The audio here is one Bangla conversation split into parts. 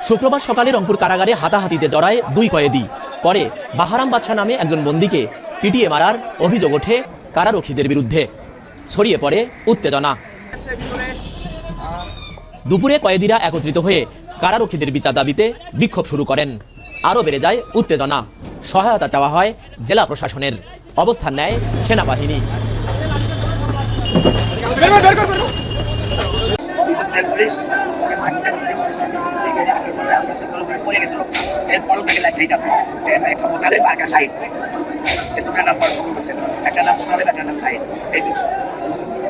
শুক্রবার সকালে রংপুর কারাগারে হাতাহাতিতে জড়ায় দুই কয়েদি। পরে বাহারাম বাদশা নামে একজন বন্দীকে পিটিয়ে মারার অভিযোগ ওঠে কারারক্ষীদের বিরুদ্ধে। ছড়িয়ে পড়ে উত্তেজনা। দুপুরে কয়েদিরা একত্রিত হয়ে কারারক্ষীদের বিচার দাবিতে বিক্ষোভ শুরু করেন। আরও বেড়ে যায় উত্তেজনা। সহায়তা চাওয়া হয় জেলা প্রশাসনের। অবস্থান নেয় সেনাবাহিনী।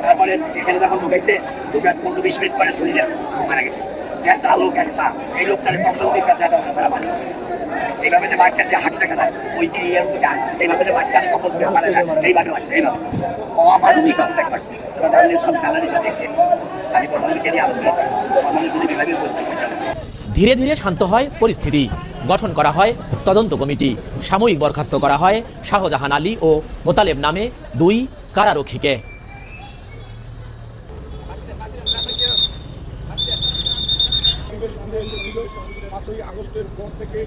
তারপরে এখানে যখন ঢুকেছে 15-20 মিনিট পরে শুনি মারা গেছে। একটা লোক একটা এই লোকটারে কম্পাউন্ডের কাছে এইভাবে যে বাচ্চা যে হাঁটু দেখা যায় ওইটি এইভাবে যে বাচ্চা মারা যায় এইভাবে বাচ্চা এইভাবে অমানবিক হত্যা করছে। সব জ্বালানি সব দেখছে। আমি প্রধানমন্ত্রী যদি বিভাগীয় বলতে ধীরে ধীরে শান্ত হয় পরিস্থিতি। গঠন করা হয় তদন্ত কমিটি। সাময়িক বরখাস্ত করা হয় শাহজাহান আলী ও মোতালেব নামে দুই কারারক্ষীকে। আগস্টের পর থেকে